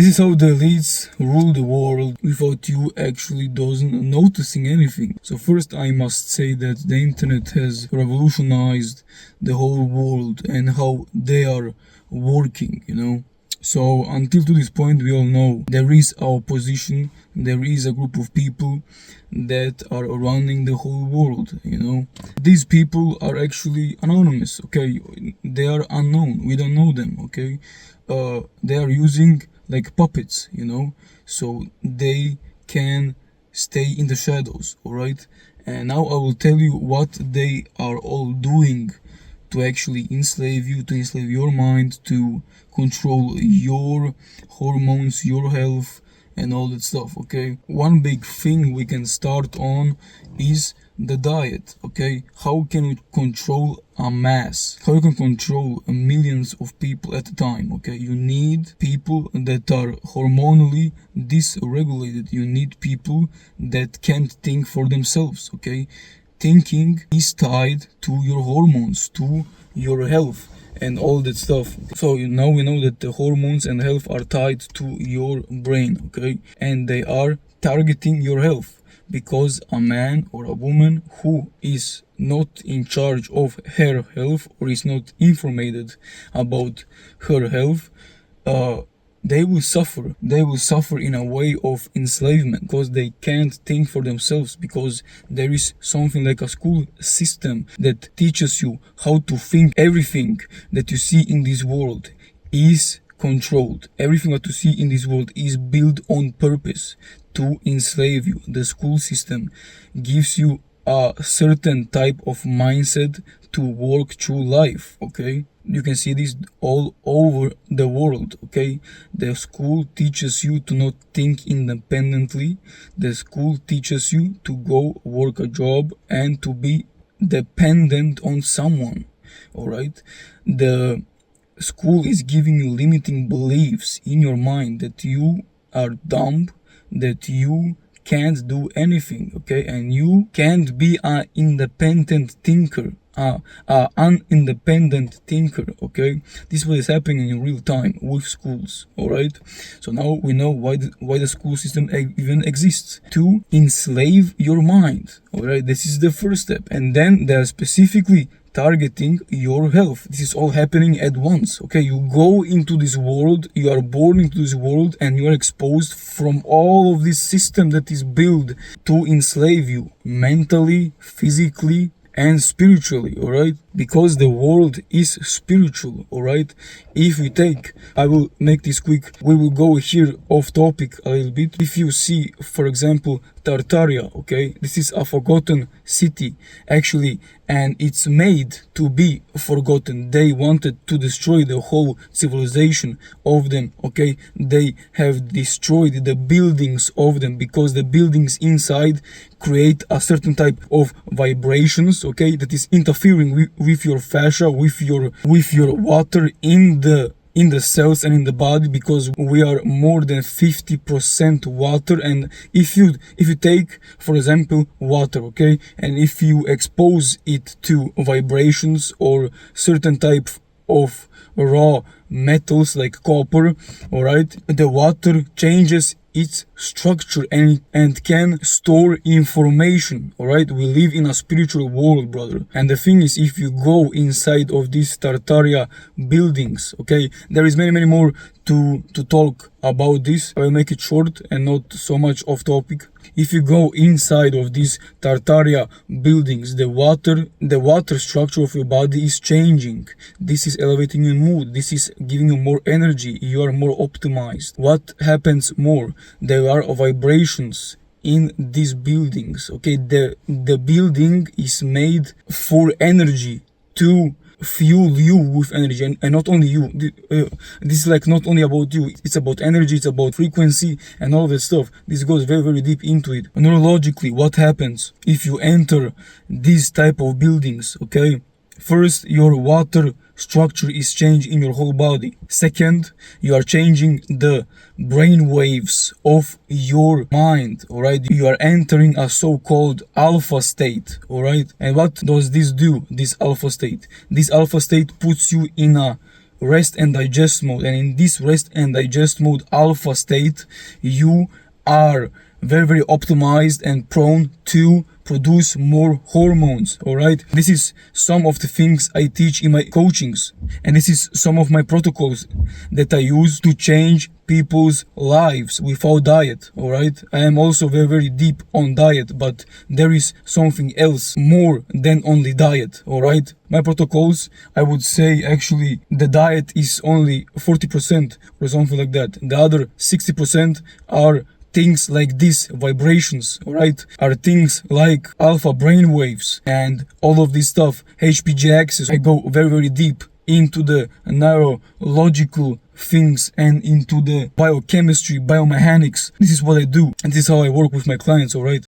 This is how the elites rule the world without you actually doesn't noticing anything. So first I must say that the internet has revolutionized the whole world and how they are working, you know. So until to this point we all know there is a opposition, there is a group of people that are running the whole world, you know. These people are actually anonymous, okay? They are unknown, we don't know them, okay? They are using like puppets, you know, so they can stay in the shadows, alright? And now I will tell you what they are all doing to actually enslave you, to enslave your mind, to control your hormones, your health, and all that stuff, okay? One big thing we can start on is the diet, okay? How can we control a mass? How you can control millions of people at a time, okay? You need people that are hormonally dysregulated. You need people that can't think for themselves, okay? Thinking is tied to your hormones, to your health and all that stuff. So now we know that the hormones and health are tied to your brain, okay? And they are targeting your health, because a man or a woman who is not in charge of her health or is not informed about her health, they will suffer. They will suffer in a way of enslavement because they can't think for themselves, because there is something like a school system that teaches you how to think. Everything that you see in this world is controlled. Everything that you see in this world is built on purpose to enslave you. The school system gives you a certain type of mindset to work through life, okay? You can see this all over the world, okay? The school teaches you to not think independently. The school teaches you to go work a job and to be dependent on someone, all right? The school is giving you limiting beliefs in your mind that you are dumb, that you can't do anything, okay? And you can't be an independent thinker, an independent thinker, okay? This is what is happening in real time with schools, all right? So now we know why the school system even exists, to enslave your mind, all right? This is the first step. And then they are specifically targeting your health. This is all happening at once, okay? You go into this world, you are born into this world, and you are exposed from all of this system that is built to enslave you mentally, physically, and spiritually, all right? Because the world is spiritual, all right? If we take, I will make this quick, we will go here off topic a little bit. If you see, for example, Tartaria, okay? This is a forgotten city, actually, and it's made to be forgotten. They wanted to destroy the whole civilization of them, okay? They have destroyed the buildings of them, because the buildings inside create a certain type of vibrations, okay, that is interfering with your fascia, with your water in the cells and in the body, because we are more than 50% water. And if you take, for example, water, okay, and if you expose it to vibrations or certain type of raw metals like copper, all right, the water changes its structure and can store information, all right? We live in a spiritual world, brother. And the thing is, if you go inside of these Tartaria buildings, okay, there is many more to talk about this. I will make it short and not so much off topic. If you go inside of these Tartaria buildings, the water structure of your body is changing. This is elevating your mood. This is giving you more energy. You are more optimized. What happens more? There are vibrations in these buildings, okay? The building is made for energy, to fuel you with energy, and not only you. This is like not only about you, it's about energy, it's about frequency and all that stuff. This goes very deep into it. Neurologically, what happens if you enter these type of buildings, okay? First, your water structure is changed in your whole body. Second, you are changing the brain waves of your mind, all right? You are entering a so-called alpha state, all right? And what does this do, this alpha state? This alpha state puts you in a rest and digest mode, and in this rest and digest mode alpha state, you are very optimized and prone to produce more hormones. All right, this is some of the things I teach in my coachings, and this is some of my protocols that I use to change people's lives without diet. All right, I am also very deep on diet, but there is something else more than only diet. All right, my protocols, I would say actually the diet is only 40% or something like that. The other 60% are things like these vibrations, alright, are things like alpha brain waves and all of this stuff, HPG Axis. I go very deep into the neurological things and into the biochemistry, biomechanics. This is what I do, and this is how I work with my clients, alright.